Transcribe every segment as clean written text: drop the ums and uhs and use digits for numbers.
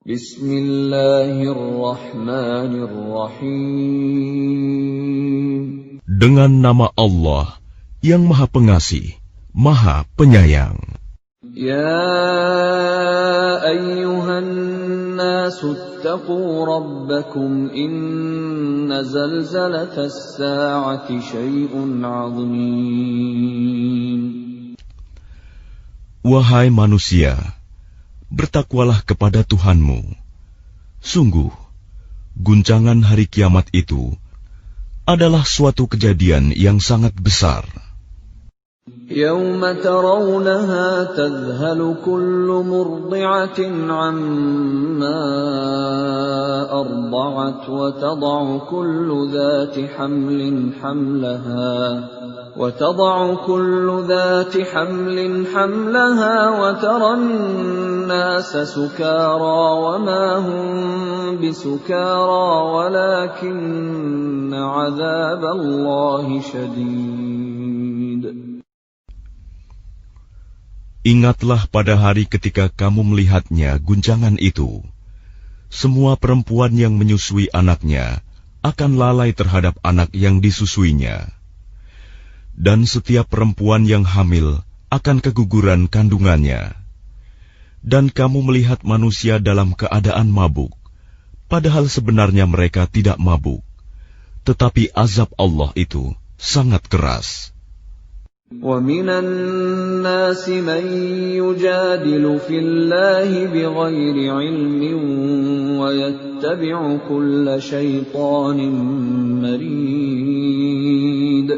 Bismillahirrahmanirrahim. Dengan nama Allah yang Maha Pengasih, Maha Penyayang. Ya ayyuhan nasu attaqu rabbakum inna zalzalatas sa'ati syai'un 'azim. Wahai manusia, bertakwalah kepada Tuhanmu. Sungguh, guncangan hari kiamat itu adalah suatu kejadian yang sangat besar. Yawma tarawnaha tadhhalu kullu murdi'atin 'amma arda'at wa tad'u kullu dhati hamlin hamlaha wa tara an-nasa sukara wa ma hum bisukara walakinna 'adzaballahi shadid. Ingatlah pada hari ketika kamu melihatnya guncangan itu. Semua perempuan yang menyusui anaknya akan lalai terhadap anak yang disusuinya. Dan setiap perempuan yang hamil akan keguguran kandungannya. Dan kamu melihat manusia dalam keadaan mabuk, padahal sebenarnya mereka tidak mabuk. Tetapi azab Allah itu sangat keras. وَمِنَ النَّاسِ مَن يُجَادِلُ فِي اللَّهِ بِغَيْرِ عِلْمٍ وَيَتَّبِعُ كُلَّ شَيْطَانٍ مَرِيدٍ.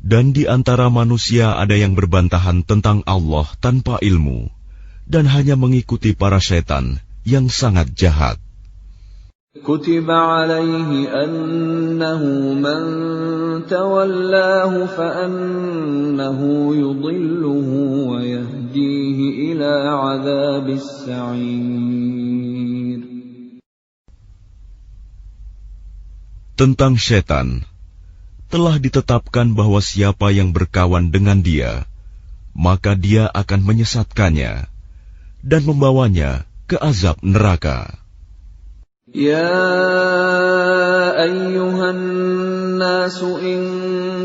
Dan di antara manusia ada yang berbantahan tentang Allah tanpa ilmu, dan hanya mengikuti para syaitan yang sangat jahat. كُتِبَ عَلَيْهِ أَنَّهُ مَن تَوَلَّاهُ فَأَنَّهُ يُضِلُّهُ وَيَهْدِيهِ إِلَى عَذَابِ السَّعِيرِ. Tentang syaitan, telah ditetapkan bahwa siapa yang berkawan dengan dia, maka dia akan menyesatkannya dan membawanya ke azab neraka. يا أيها الناس إن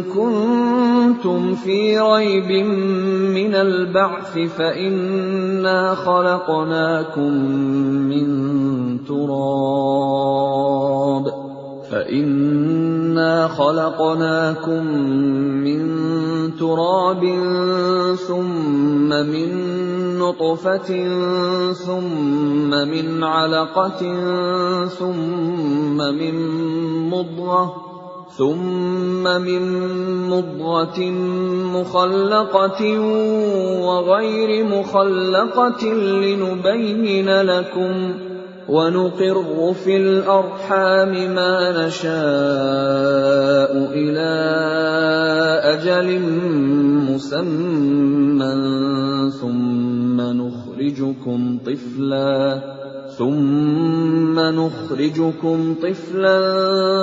كنتم في ريب من البعث فإنا خلقناكم من تراب ثم من نطفة ثم من علقة ثم من مضغة مخلقة وغير مخلقة لنبين لكم ونقر في الأرحام ما نشاء إلى أجل مسمى ثم نخرجكم طفلا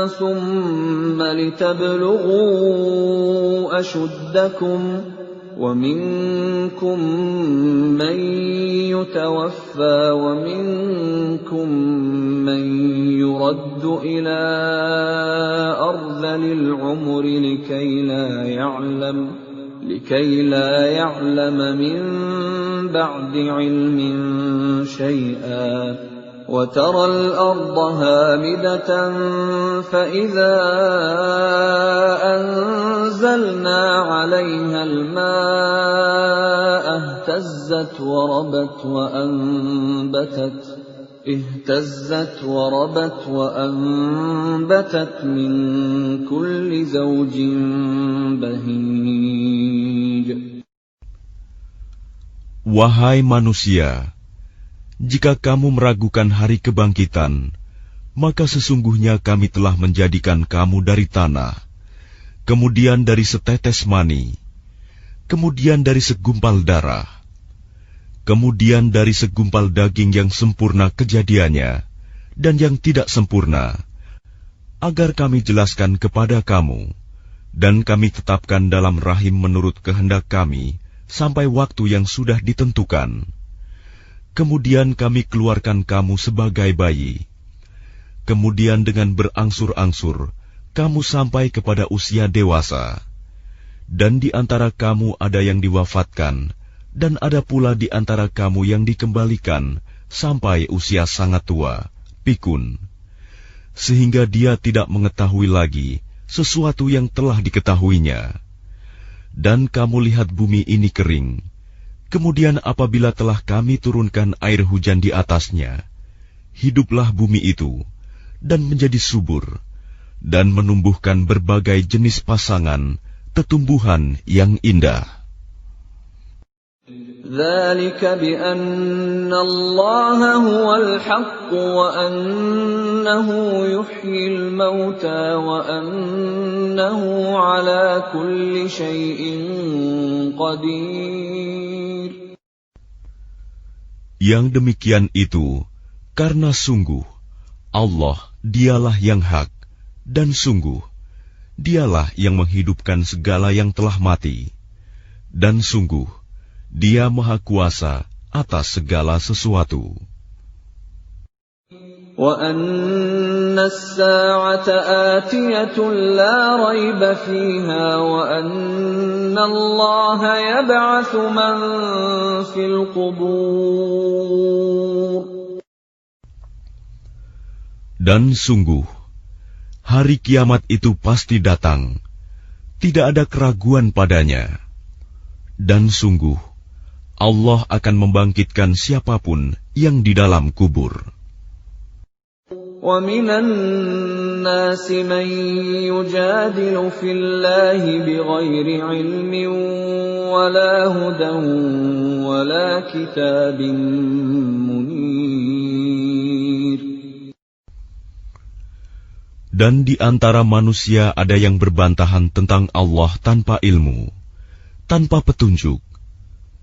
ثم لتبلغوا أشدكم ومنكم من يتوفى ومنكم من يرد إلى أرذل العمر لكي لا يعلم من بعد علم شيئا وترى الأرض هامدة فإذا أنزلنا عليها الماء اهتزت وربت من كل زوج بهيج. Wahai manusia, jika kamu meragukan hari kebangkitan, maka sesungguhnya kami telah menjadikan kamu dari tanah, kemudian dari setetes mani, kemudian dari segumpal darah, kemudian dari segumpal daging yang sempurna kejadiannya dan yang tidak sempurna, agar kami jelaskan kepada kamu, dan kami tetapkan dalam rahim menurut kehendak kami sampai waktu yang sudah ditentukan. kemudian kami keluarkan kamu sebagai bayi. Kemudian dengan berangsur-angsur, kamu sampai kepada usia dewasa. Dan di antara kamu ada yang diwafatkan, dan ada pula di antara kamu yang dikembalikan sampai usia sangat tua, pikun, sehingga dia tidak mengetahui lagi sesuatu yang telah diketahuinya. Dan kamu lihat bumi ini kering, kemudian apabila telah kami turunkan air hujan di atasnya, hiduplah bumi itu, dan menjadi subur, dan menumbuhkan berbagai jenis pasangan, tetumbuhan yang indah. ذَلِكَ بِأَنَّ اللَّهَ هُوَ الْحَقُّ وَأَنَّهُ يُحْيِي الْمَوْتَى وَأَنَّهُ عَلَى كُلِّ شَيْءٍ قَدِيرٌ. Yang demikian itu karena sungguh Allah dialah yang hak, dan sungguh dialah yang menghidupkan segala yang telah mati, dan sungguh Dia Maha Kuasa atas segala sesuatu. وَأَنَّ السَّاعَةَ آتِيَةٌ لَا رَيْبَ فِيهَا وَأَنَّ اللَّهَ يَبْعَثُ مَن فِي الْقُبُورِ. Dan sungguh hari kiamat itu pasti datang, tidak ada keraguan padanya. Dan sungguh Allah akan membangkitkan siapapun yang di dalam kubur. وَمِنَ النَّاسِ مَن يُجَادِلُ فِي اللَّهِ بِغَيْرِ عِلْمٍ وَلَا هُدًى وَلَا كِتَابٍ مُنِيرٍ. Dan di antara manusia ada yang berbantahan tentang Allah tanpa ilmu, tanpa petunjuk,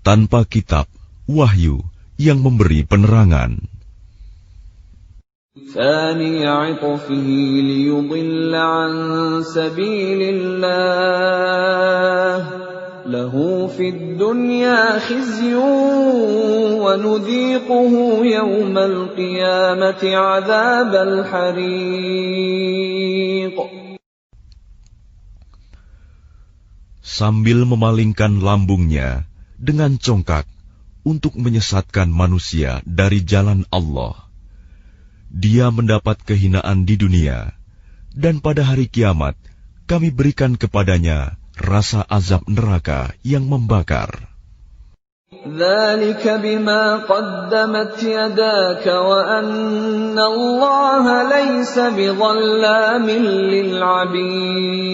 tanpa kitab, wahyu yang memberi penerangan. ثَانِيَ عِطْفِهِ لِيُضِلَّ عَن سَبِيلِ اللَّهِ لَهُ فِي الدُّنْيَا خِزْيٌ وَنُذِيقُهُ يَوْمَ الْقِيَامَةِ عَذَابَ الْحَرِيقِ. Sambil memalingkan lambungnya dengan congkak untuk menyesatkan manusia dari jalan Allah, dia mendapat kehinaan di dunia, dan pada hari kiamat kami berikan kepadanya rasa azab neraka yang membakar. ذَلِكَ بِمَا قَدَّمَتْ يَدَاكَ وَأَنَّ اللَّهَ لَيْسَ بِظَلَّامٍ لِلْعَبِيدِ.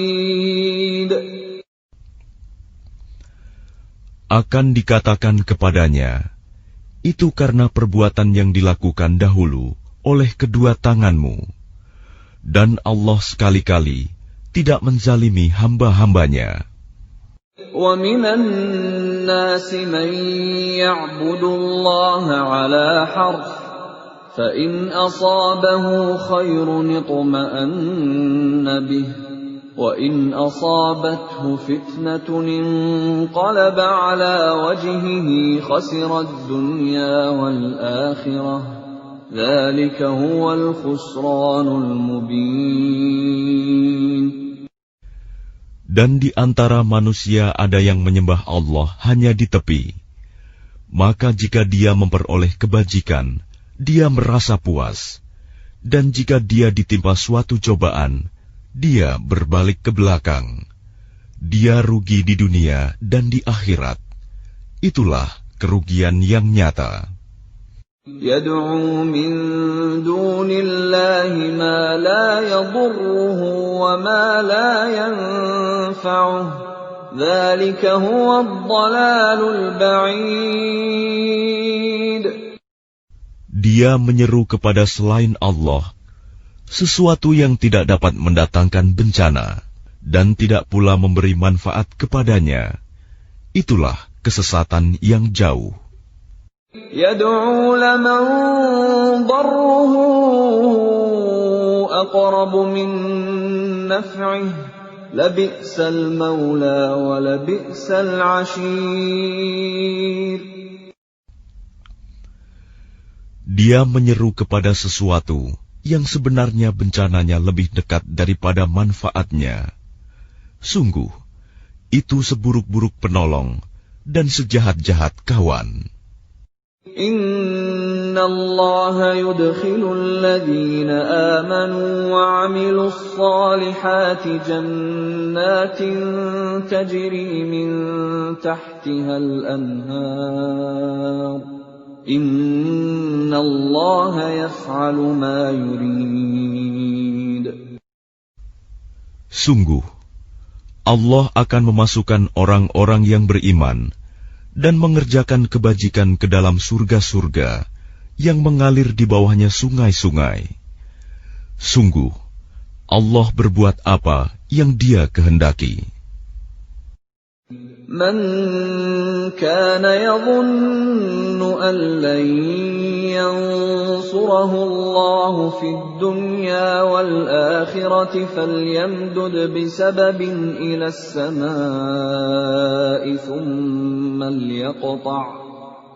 Akan dikatakan kepadanya, itu karena perbuatan yang dilakukan dahulu oleh kedua tanganmu, dan Allah sekali-kali tidak menzalimi hamba-hambanya. وَمِنَ النَّاسِ مَن يَعْبُدُ اللَّهَ عَلَى حَرْفٍ فَإِنْ أَصَابَهُ خَيْرٌ اطْمَأَنَّ بِهِ وَإِنْ أَصَابَتْهُ فِتْنَةٌ انقَلَبَ عَلَى وَجْهِهِ خَسِرَ الدُّنْيَا وَالْآخِرَةَ ذَلِكَ هُوَ الْخُسْرَانُ الْمُبِينُ. Dan di antara manusia ada yang menyembah Allah hanya di tepi. Maka jika dia memperoleh kebajikan, dia merasa puas. Dan jika dia ditimpa suatu cobaan, dia berbalik ke belakang. Dia rugi di dunia dan di akhirat. Itulah kerugian yang nyata. يَدْعُو مِن دُونِ اللَّهِ مَا لَا يَضُرُّهُ وَمَا لَا يَنفَعُهُ ذَلِكَ هُوَ الضَّلَالُ الْبَعِيدُ. Dia menyeru kepada selain Allah sesuatu yang tidak dapat mendatangkan bencana dan tidak pula memberi manfaat kepadanya. Itulah kesesatan yang jauh. يَدْعُو لَمَن ضَرُّهُ أَقْرَبُ مِن نَّفْعِهِ لَبِئْسَ الْمَوْلَىٰ وَلَبِئْسَ الْعَشِيرُ. Dia menyeru kepada sesuatu yang sebenarnya bencananya lebih dekat daripada manfaatnya. Sungguh, itu seburuk-buruk penolong dan sejahat-jahat kawan. Inna Allah yudkhilul ladhina amanu wa 'amilus salihati jannatin tajri min tahtihal anhar. Inna Allah yaf'alu ma yurid. Sungguh, Allah akan memasukkan orang-orang yang beriman dan mengerjakan kebajikan ke dalam surga-surga yang mengalir di bawahnya sungai-sungai. Sungguh, Allah berbuat apa yang Dia kehendaki. Man kana yadhunnu an lan yansurahu Allah fid dunya wal akhirati falyamdud bisababin ila as-samaa'i thumma liyaqta'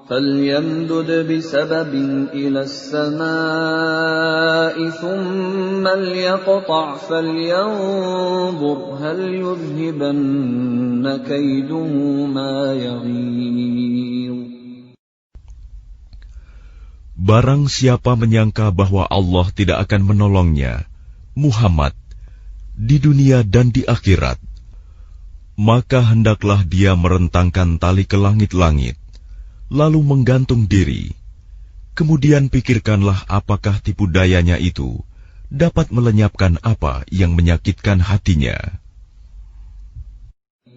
فليمدد بسبب إلى السماء ثم ليقطع فلينظر هل يذهبن كيده ما يغيظ. Barang siapa menyangka bahwa Allah tidak akan menolongnya, Muhammad, di dunia dan di akhirat, maka hendaklah dia merentangkan tali ke langit-langit, lalu menggantung diri. Kemudian pikirkanlah apakah tipu dayanya itu dapat melenyapkan apa yang menyakitkan hatinya.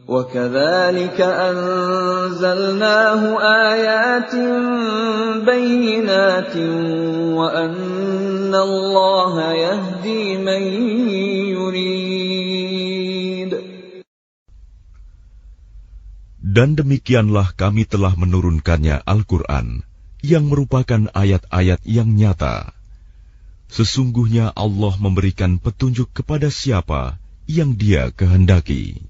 وَكَذَلِكَ أَنزَلْنَاهُ آيَاتٍ بَيِّنَاتٍ وَأَنَّ اللَّهَ يَهْدِي مَن يُرِيدُ. Dan demikianlah kami telah menurunkannya Al-Quran, yang merupakan ayat-ayat yang nyata. Sesungguhnya Allah memberikan petunjuk kepada siapa yang Dia kehendaki.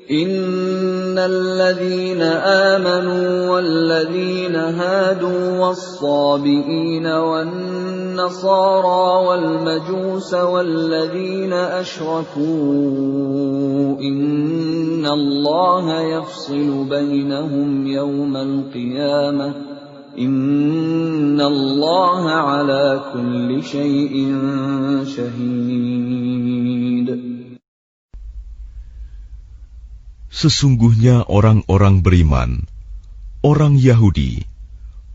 Innal ladzina amanu wal ladzina hadu was-sabiina wan nasara wal majusa wal ladzina asyraku innallaha yafsilu bainahum yawmal qiyamah innallaha ala kulli syai'in syahid. Sesungguhnya orang-orang beriman, orang Yahudi,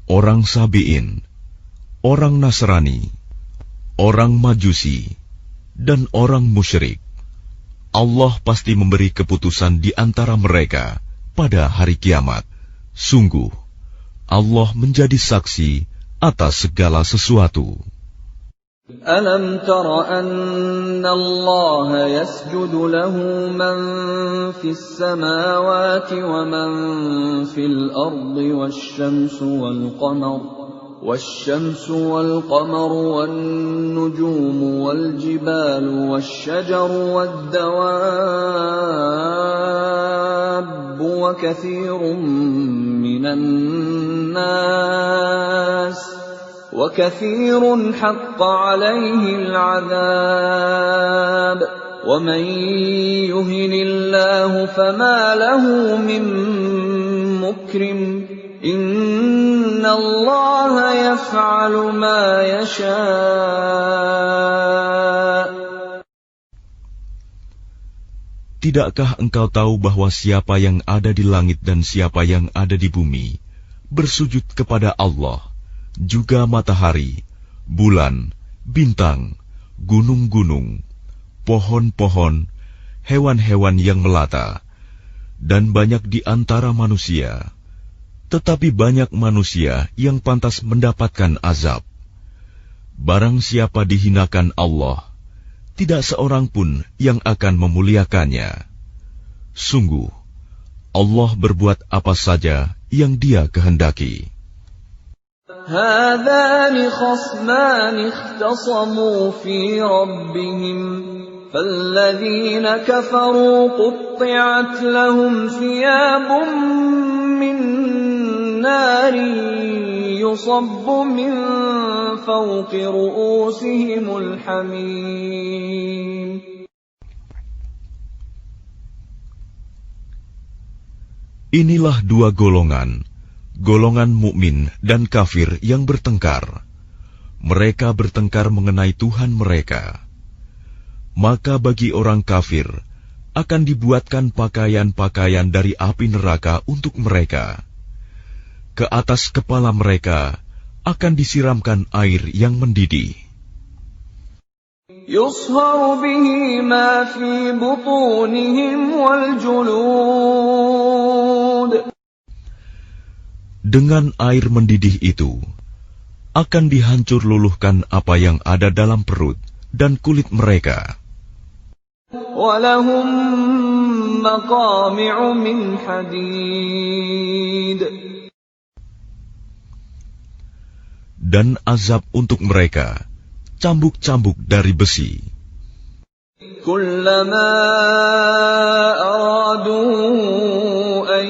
orang Sabi'in, orang Nasrani, orang Majusi, dan orang musyrik, Allah pasti memberi keputusan di antara mereka pada hari kiamat. Sungguh, Allah menjadi saksi atas segala sesuatu. Alam tara anna Allah yasjudu lahu man fis samawati wa man fil ardi wasyamsu wal qamaru wan nujumu wal jibalu wasyajaru wad dawabbu wa katsirun minan nas وَكَثِيرٌ حَقَّ عَلَيْهِ الْعَذَابُ وَمَن يُهِنِ اللَّهُ فَمَا لَهُ مِن مُّكْرِمٍ إِنَّ اللَّهَ يَفْعَلُ مَا يَشَاءُ. Tidakkah engkau tahu bahwa siapa yang ada di langit dan siapa yang ada di bumi bersujud kepada Allah, juga matahari, bulan, bintang, gunung-gunung, pohon-pohon, hewan-hewan yang melata, dan banyak di antara manusia. Tetapi banyak manusia yang pantas mendapatkan azab. Barang siapa dihinakan Allah, tidak seorang pun yang akan memuliakannya. Sungguh, Allah berbuat apa saja yang Dia kehendaki. هذان خصمان اختصموا في ربهم فالذين كفروا قطعت لهم ثياب من نار يصب من فوق رؤوسهم الحميم. Inilah dua golongan, golongan mukmin dan kafir yang bertengkar. Mereka bertengkar mengenai Tuhan mereka. Maka bagi orang kafir akan dibuatkan pakaian-pakaian dari api neraka untuk mereka. Ke atas kepala mereka akan disiramkan air yang mendidih. يصهر به ما في بطونهم والجلود. Dengan air mendidih itu akan dihancur luluhkan apa yang ada dalam perut dan kulit mereka. وَلَهُمْ مَقَامِعُ مِنْ حَدِيدٍ. Dan azab untuk mereka cambuk-cambuk dari besi. كُلَّمَا أَرَادُوا أَنْ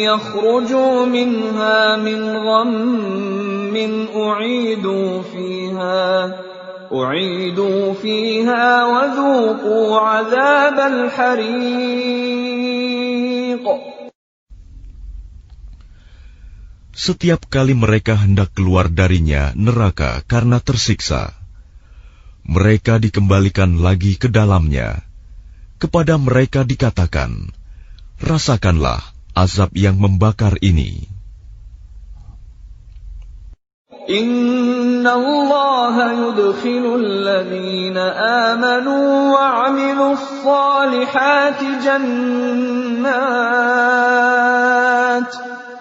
يَخْرُجُوا مِنْهَا مِنْ غَمٍّ أُعِيدُوا فِيهَا وَذُوقُوا عَذَابَ الْحَرِيقِ. Setiap kali mereka hendak keluar darinya neraka karena tersiksa, mereka dikembalikan lagi ke dalamnya. Kepada mereka dikatakan, rasakanlah azab yang membakar ini. Inna Allah yudkhilul ladhina amanu wa 'amilus salihati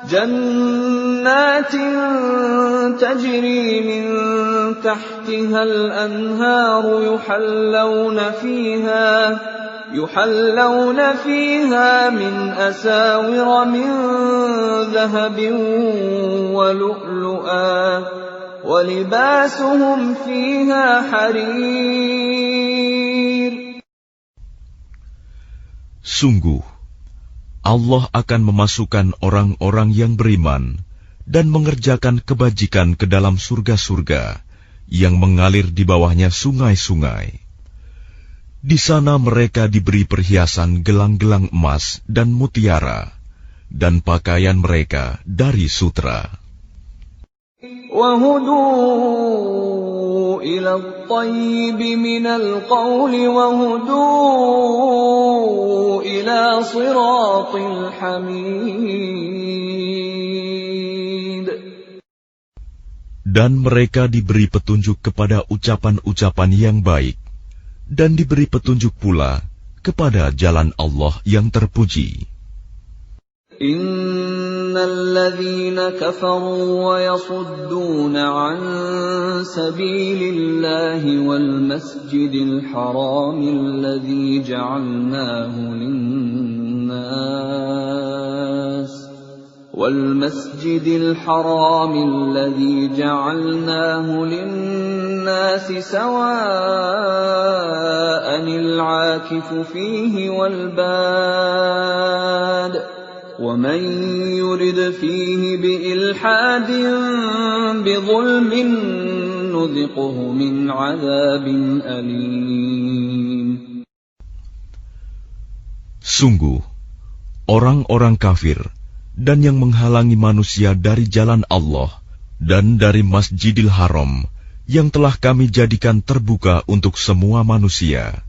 jannatin tajri min tahtiha al-anharu yuhallawna fiha min asawira min dhahabin wa lu'lu'a wa libasuhum fiha harir. Sungguh Allah akan memasukkan orang-orang yang beriman dan mengerjakan kebajikan ke dalam surga-surga yang mengalir di bawahnya sungai-sungai. Di sana mereka diberi perhiasan gelang-gelang emas dan mutiara, dan pakaian mereka dari sutra. وَهُدُوا إِلَى الطَّيِّبِ مِنَ الْقَوْلِ وَهُدُوا إِلَى صِرَاطِ الْحَمِيدِ. Dan mereka diberi petunjuk kepada ucapan-ucapan yang baik, dan diberi petunjuk pula kepada jalan Allah yang terpuji. Innal ladzina kafaru wa yasudduna an sabilillahi wal masjidil haramil ladzi ja'alnahu lin-nas والمسجد الحرام الذي جعلناه للناس سواء العاكف فيه والباد ومن يرد فيه بإلحاد بظلم نذقه من عذاب أليم. Sungguh, orang-orang kafir dan yang menghalangi manusia dari jalan Allah dan dari Masjidil Haram yang telah kami jadikan terbuka untuk semua manusia,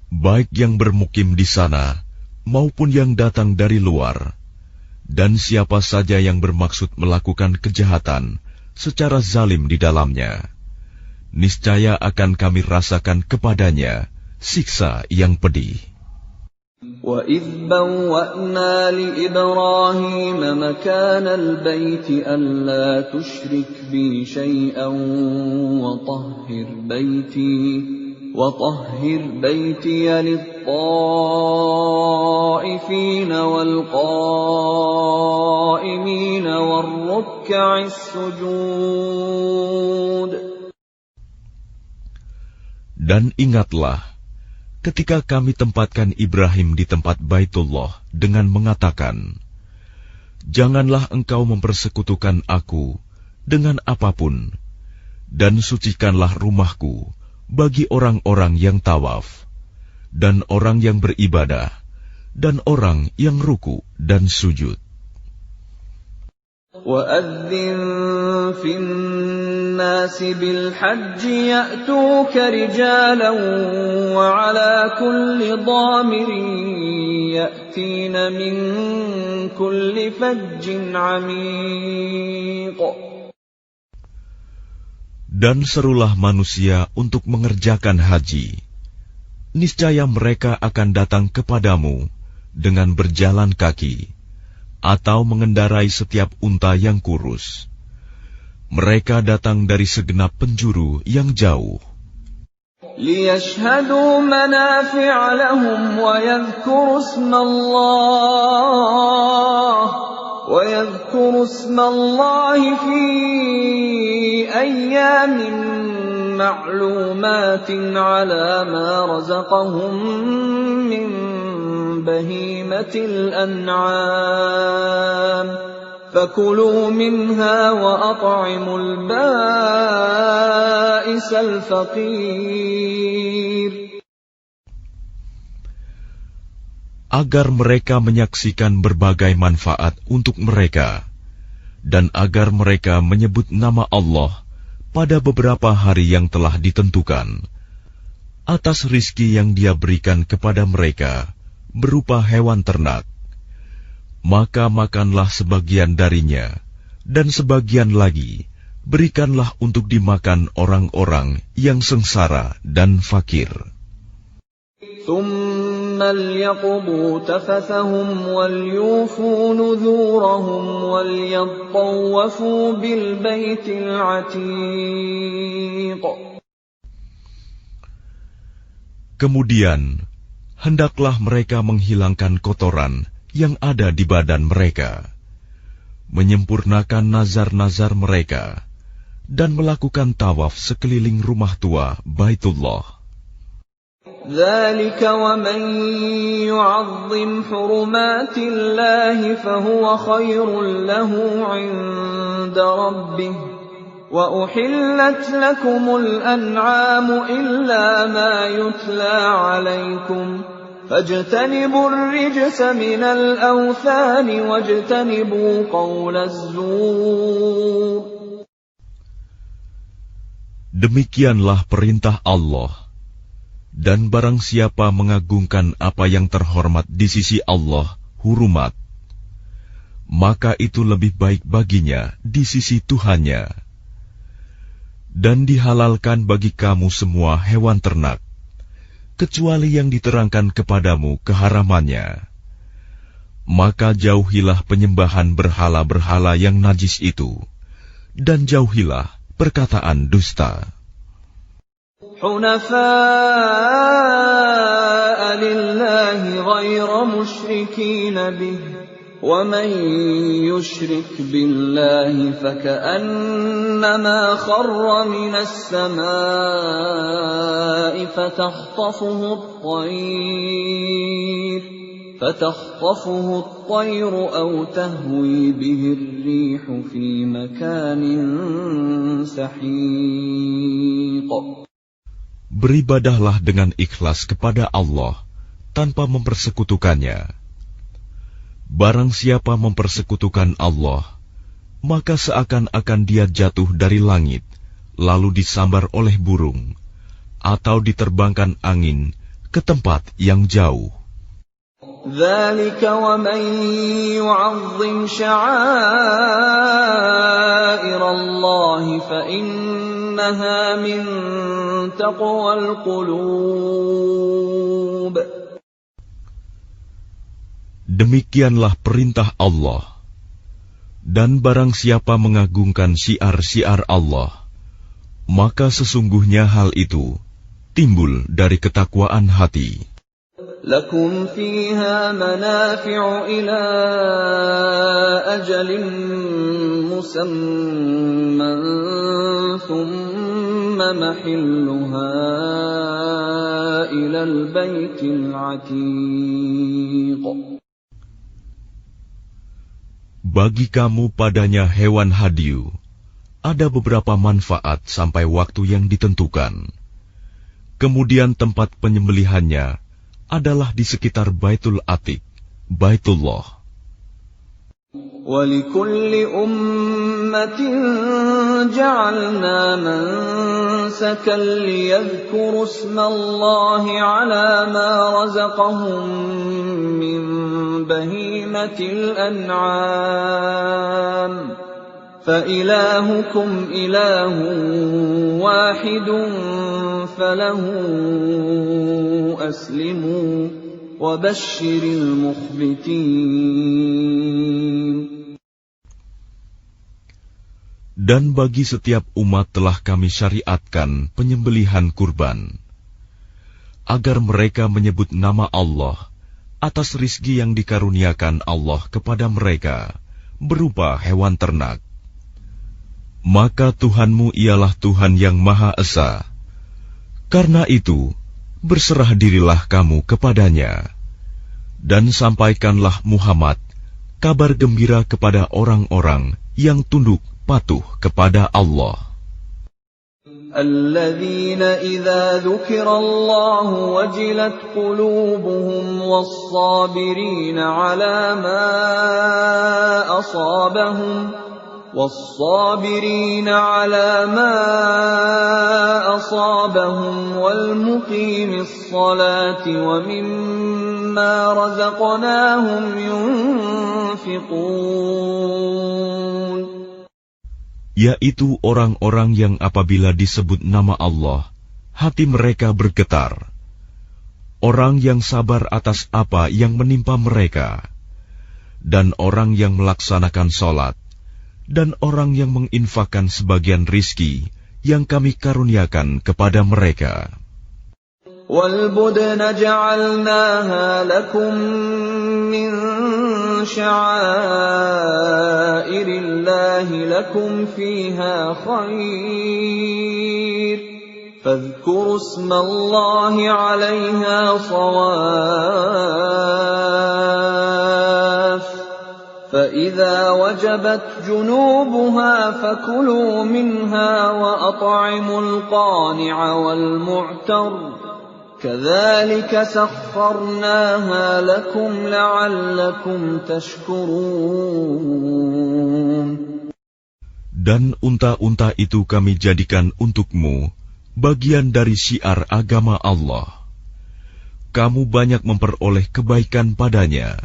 baik yang bermukim di sana maupun yang datang dari luar, dan siapa saja yang bermaksud melakukan kejahatan secara zalim di dalamnya, niscaya akan kami rasakan kepadanya siksa yang pedih. وَإِذْ بَوَّأْنَا لِإِبْرَاهِيمَ مَكَانَ الْبَيْتِ أَلَّا تُشْرِكْ بِي شَيْئًا وَطَهِّرْ بَيْتِيَ لِلطَّائِفِينَ وَالْقَائِمِينَ وَالرُّكَّعِ السُّجُودِ. Dan ingatlah ketika kami tempatkan Ibrahim di tempat Baitullah dengan mengatakan, janganlah engkau mempersekutukan aku dengan apapun, dan sucikanlah rumahku bagi orang-orang yang tawaf, dan orang yang beribadah, dan orang yang ruku dan sujud. وَأَذِّن فِي النَّاسِ بِالْحَجِّ يَأْتُوكَ رِجَالًا وَعَلَى كُلِّ ضَامِرٍ يَأْتِينَ مِنْ كُلِّ فَجٍّ عَمِيقٍ. Dan serulah manusia untuk mengerjakan haji. Niscaya mereka akan datang kepadamu dengan berjalan kaki, atau mengendarai setiap unta yang kurus. Mereka datang dari segenap penjuru yang jauh. لِيَشْهَدُوا مَنَافِعَ لَهُمْ وَيَذْكُرُوا اسْمَ اللَّهِ فِي أَيَّامٍ مَّعْلُومَاتٍ عَلَى مَا رَزَقَهُم مِّن بهيمة الأنعام فكلوا منها وأطعموا البائس الفقير. Agar mereka menyaksikan berbagai manfaat untuk mereka, dan agar mereka menyebut nama Allah pada beberapa hari yang telah ditentukan, atas rizki yang Dia berikan kepada mereka berupa hewan ternak. Maka makanlah sebagian darinya, dan sebagian lagi berikanlah untuk dimakan orang-orang yang sengsara dan fakir. ثُمَّ لْيَقْضُوا تَفَثَهُمْ وَلْيُوفُوا نُذُورَهُمْ وَلْيَطَّوَّفُوا بِالْبَيْتِ الْعَتِيقِ. Kemudian hendaklah mereka menghilangkan kotoran yang ada di badan mereka, menyempurnakan nazar-nazar mereka, dan melakukan tawaf sekeliling rumah tua Baitullah. ذَلِكَ وَمَن يُعَظِّمْ حُرُمَاتِ اللَّهِ فَهُوَ خَيْرٌ لَّهُ عِندَ رَبِّهِ وَأُحِلَّتْ لَكُمُ الْأَنْعَامُ إِلَّا مَا يُتْلَى عَلَيْكُمْ فَاجْتَنِبُوا الرِّجْسَ مِنَ الْأَوْثَانِ وَاجْتَنِبُوا قَوْلَ الزُّورِ. Demikianlah perintah Allah. Dan barang siapa mengagungkan apa yang terhormat di sisi Allah, hurumat, maka itu lebih baik baginya di sisi Tuhannya. Dan dihalalkan bagi kamu semua hewan ternak, kecuali yang diterangkan kepadamu keharamannya. Maka jauhilah penyembahan berhala-berhala yang najis itu, dan jauhilah perkataan dusta. حُنَفَاءَ لِلَّهِ غَيْرَ مُشْرِكِينَ بِهِ وَمَن يُشْرِكْ بِاللَّهِ فَكَأَنَّمَا خَرَّ مِنَ السَّمَاءِ فَتَخْطَفُهُ الطَّيْرُ أَوْ تَهْوِي بِهِ الرِّيحُ فِي مَكَانٍ سَحِيقٍ. Beribadahlah dengan ikhlas kepada Allah tanpa mempersekutukannya. Barang siapa mempersekutukan Allah, maka seakan-akan dia jatuh dari langit, lalu disambar oleh burung, atau diterbangkan angin ke tempat yang jauh. ذَلِكَ وَمَن يُعَظِّمْ شَعَائِرَ اللَّهِ فَإِنَّهَا مِن تَقْوَى الْقُلُوبِ. Demikianlah perintah Allah. Dan barang siapa mengagungkan syiar-syiar Allah, maka sesungguhnya hal itu timbul dari ketakwaan hati. لَكُمْ فِيهَا مَنَافِعُ إِلَى أَجَلٍ مُّسَمًّى ثُمَّ مَحِلُّهَا إِلَى الْبَيْتِ الْعَتِيقِ. Bagi kamu padanya hewan hadiu ada beberapa manfaat sampai waktu yang ditentukan. Kemudian tempat penyembelihannya adalah di sekitar Baitul Atiq, Baitullah. وَلِكُلِّ أُمَّةٍ جَعَلْنَا مَنسَكًا لِيَذْكُرُوا اسْمَ اللَّهِ عَلَى مَا رَزَقَهُم مِّن بَهِيمَةِ الْأَنْعَامِ فَإِلَٰهُكُمْ إِلَٰهٌ وَاحِدٌ فَلَهُ أَسْلِمُوا وَبَشِّرِ الْمُخْبِتِينَ. Dan bagi setiap umat telah kami syariatkan penyembelihan kurban, agar mereka menyebut nama Allah atas rizki yang dikaruniakan Allah kepada mereka berupa hewan ternak. Maka Tuhanmu ialah Tuhan yang Maha Esa. Karena itu, berserah dirilah kamu kepadanya, dan sampaikanlah Muhammad kabar gembira kepada orang-orang yang tunduk patuh kepada Allah. Alladzina idza dzukirallahu wajilat qulubuhum was-sabirina 'ala ma asabahum والصابرين على ما أصابهم والمقيم الصلاة ومما رزقناهم ينفقون. Yaitu orang-orang yang apabila disebut nama Allah, hati mereka bergetar. Orang yang sabar atas apa yang menimpa mereka, dan orang yang melaksanakan sholat, dan orang yang menginfakkan sebagian rizki yang kami karuniakan kepada mereka. وَالْبُدْنَ جَعَلْنَاهَا لَكُمْ مِنْ شَعَائِرِ اللَّهِ لَكُمْ فِيهَا خَيْرٌ فَاذْكُرُوا اسْمَ اللَّهِ عَلَيْهَا صَوَافَّ فَإِذَا وَجَبَتْ جُنُوبُهَا فَكُلُوا مِنْهَا وَأَطْعِمُوا الْقَانِعَ وَالْمُعْتَرَّ كَذَلِكَ سَخَّرْنَاهَا لَكُمْ لَعَلَّكُمْ تَشْكُرُونَ. Dan unta-unta itu kami jadikan untukmu bagian dari syiar agama Allah. Kamu banyak memperoleh kebaikan padanya.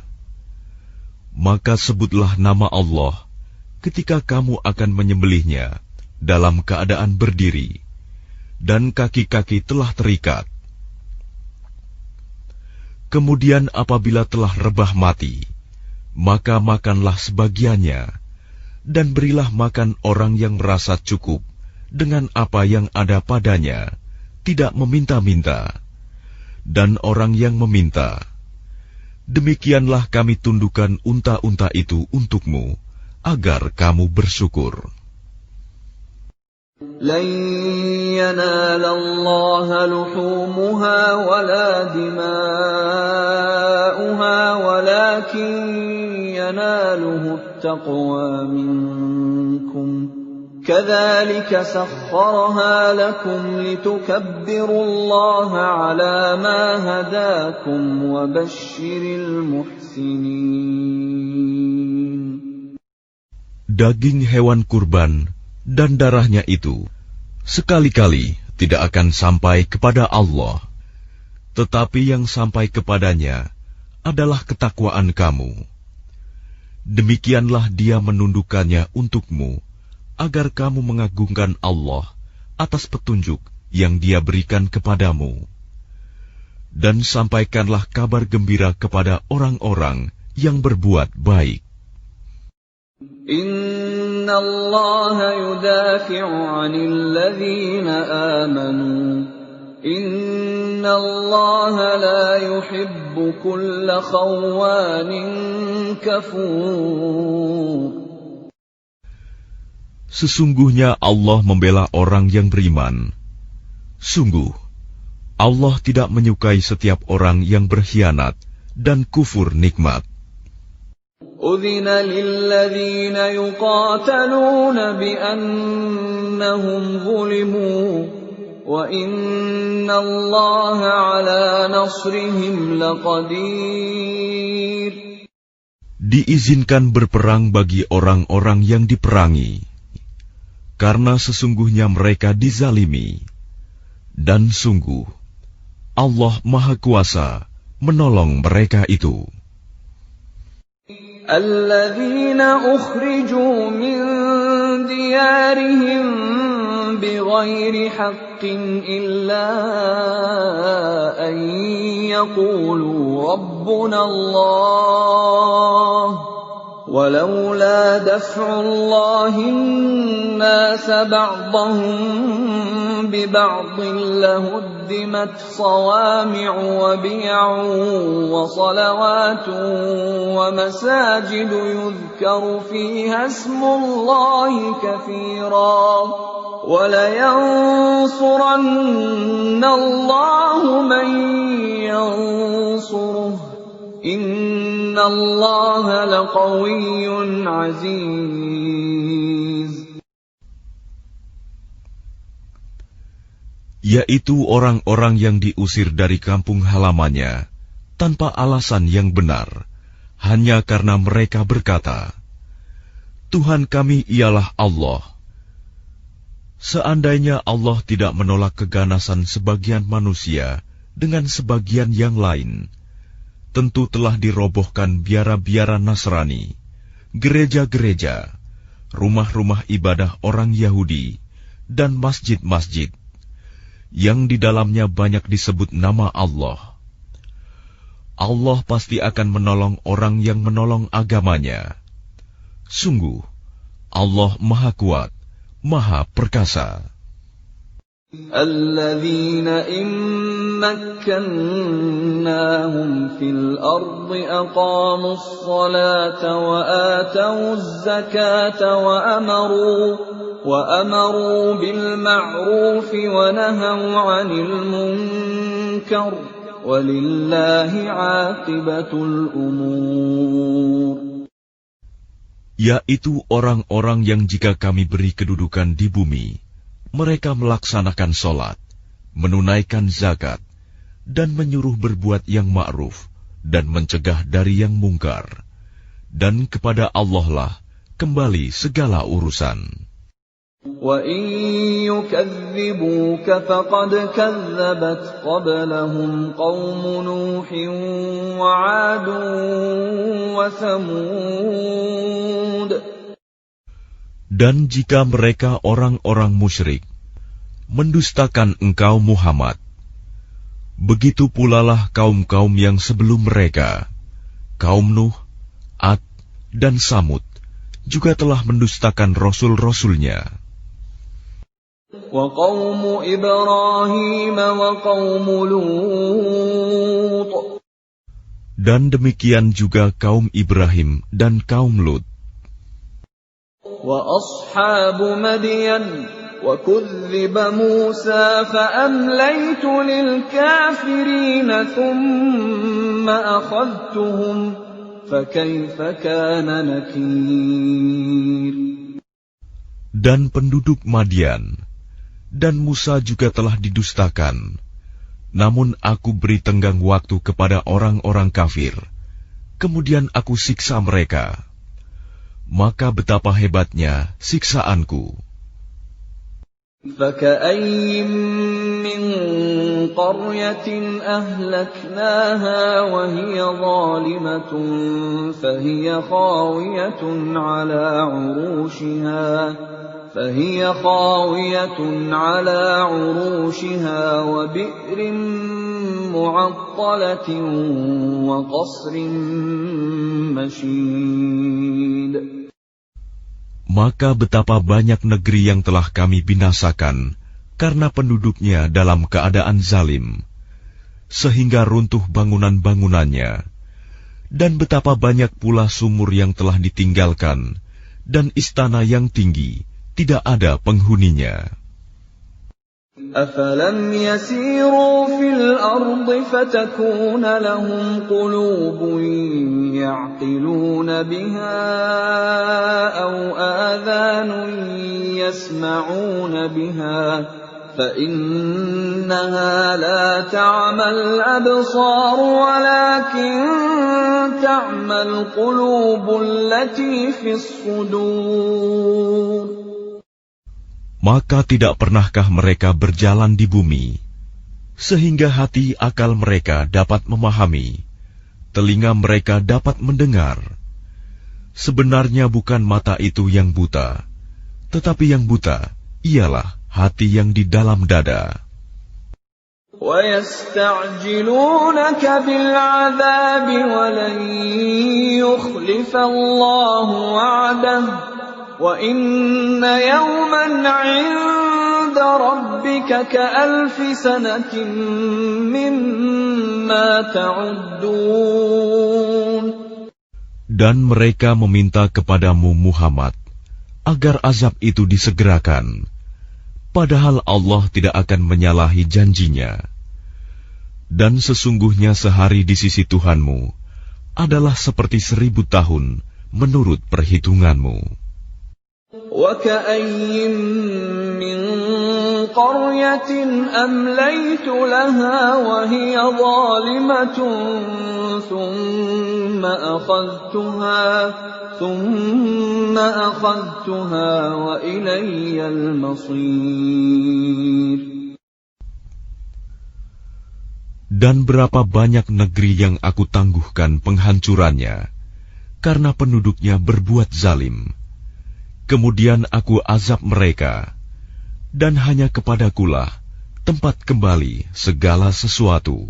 Maka sebutlah nama Allah ketika kamu akan menyembelihnya dalam keadaan berdiri, dan kaki-kaki telah terikat. Kemudian apabila telah rebah mati, maka makanlah sebagiannya, dan berilah makan orang yang merasa cukup dengan apa yang ada padanya, tidak meminta-minta, dan orang yang meminta. Demikianlah kami tundukkan unta-unta itu untukmu, agar kamu bersyukur. لَن يَنَالَ اللَّهَ لُحُومُهَا وَلَا دِمَاؤُهَا وَلَكِن يَنَالُهُ التَّقْوَى مِنكُمْ كَذَلِكَ سَخَّرَهَا لَكُمْ لِتُكَبِّرُوا اللَّهَ عَلَى مَا هَدَاكُمْ وَبَشِّرِ الْمُحْسِنِينَ. Daging hewan kurban dan darahnya itu sekali-kali tidak akan sampai kepada Allah, tetapi yang sampai kepadanya adalah ketakwaan kamu. Demikianlah Dia menundukkannya untukmu, agar kamu mengagungkan Allah atas petunjuk yang Dia berikan kepadamu. Dan sampaikanlah kabar gembira kepada orang-orang yang berbuat baik. Inna Allah yudafi'u 'anil ladzina amanu. Inna Allah la yuhibbu kulla khawanin kafur. Sesungguhnya Allah membela orang yang beriman. Sungguh, Allah tidak menyukai setiap orang yang berkhianat dan kufur nikmat. أذن للذين يقاتلون بأنهم ظلموا وإن الله على نصرهم لقدير. Diizinkan berperang bagi orang-orang yang diperangi, karena sesungguhnya mereka dizalimi, dan sungguh Allah Maha Kuasa menolong mereka itu. الذين أخرجوا من ديارهم بغير حق إلا أن يقولوا ربنا الله ولولا دفع الله الناس بعضهم ببعض لهدمت صوامع وبيع وصلوات ومساجد يذكر فيها اسم الله كثيرا ولينصرن الله من ينصره إن الله لقوي عزيز. Yaitu orang-orang yang diusir dari kampung halamannya tanpa alasan yang benar, hanya karena mereka berkata, Tuhan kami ialah Allah. Seandainya Allah tidak menolak keganasan sebagian manusia dengan sebagian yang lain, tentu telah dirobohkan biara-biara Nasrani, gereja-gereja, rumah-rumah ibadah orang Yahudi, dan masjid-masjid yang di dalamnya banyak disebut nama Allah. Allah pasti akan menolong orang yang menolong agamanya. Sungguh, Allah Maha Kuat, Maha Perkasa. الذين إن مكناهم في الأرض أقاموا الصلاة وآتوا الزكاة وأمروا بالمعروف ونهوا عن المنكر ولله عاقبة الأمور. Yaitu orang-orang yang jika kami beri kedudukan di bumi, mereka melaksanakan sholat, menunaikan zakat, dan menyuruh berbuat yang ma'ruf, dan mencegah dari yang mungkar. Dan kepada Allah lah kembali segala urusan. وَإِن يُكَذِّبُوكَ فَقَدْ كَذَّبَتْ قَبْلَهُمْ قَوْمُ نُوحٍ وَعَادٌ وَثَمُودُ. Dan jika mereka orang-orang musyrik mendustakan engkau Muhammad, begitu pula lah kaum-kaum yang sebelum mereka, kaum Nuh, Ad, dan Samud, juga telah mendustakan rasul-rasulnya. وَقَوْمُ إِبْرَاهِيمَ وَقَوْمُ لُوطٍ. Dan demikian juga kaum Ibrahim dan kaum Lut. وَأَصْحَابُ مَدْيَنَ وَكُذِّبَ مُوسَى فَأَمْلَيْتُ لِلْكَافِرِينَ ثُمَّ أَخَذْتُهُمْ فَكَيْفَ كَانَ نَكِيرِ. Dan penduduk Madian dan Musa juga telah didustakan, namun aku beri tenggang waktu kepada orang-orang kafir, kemudian aku siksa mereka. Maka betapa hebatnya siksaanku. فَكَأَيِّن مِّن قَرْيَةٍ أَهْلَكْنَاهَا وَهِيَ ظَالِمَةٌ فَهِيَ خَاوِيَةٌ عَلَى عُرُوشِهَا وَبِئْرٍ مُّعَطَّلَةٍ وَقَصْرٍ مَّشِيدٍ. Maka betapa banyak negeri yang telah kami binasakan karena penduduknya dalam keadaan zalim, sehingga runtuh bangunan-bangunannya, dan betapa banyak pula sumur yang telah ditinggalkan, dan istana yang tinggi tidak ada penghuninya. أفلم يسيروا في الأرض فتكون لهم قلوب يعقلون بها أو آذان يسمعون بها فإنها لا تعمى الأبصار ولكن تعمى القلوب التي في الصدور. Maka tidak pernahkah mereka berjalan di bumi, sehingga hati akal mereka dapat memahami, telinga mereka dapat mendengar. Sebenarnya bukan mata itu yang buta, tetapi yang buta ialah hati yang di dalam dada. وَيَسْتَعْجِلُونَكَ بِالْعَذَابِ وَلَنْ يُخْلِفَ اللَّهُ وَعْدَهُ وَإِنَّ يَوْمًا عِندَ رَبِّكَ كَأَلْفِ سَنَةٍ مِّمَّا تَعُدُّونَ. Dan mereka meminta kepadamu Muhammad agar azab itu disegerakan, padahal Allah tidak akan menyalahi janjinya. Dan sesungguhnya sehari di sisi Tuhanmu adalah seperti 1000 tahun menurut perhitunganmu. وَكَأَيٍّ مِّن قَرْيَةٍ أَمْلَيْتُ لَهَا وَهِيَ ظَالِمَةٌ ثُمَّ أَخَذْتُهَا وَإِلَيَّ الْمَصِيرُ. Dan berapa banyak negeri yang aku tangguhkan penghancurannya, karena penduduknya berbuat zalim. Kemudian aku azab mereka, dan hanya kepadakulah tempat kembali segala sesuatu.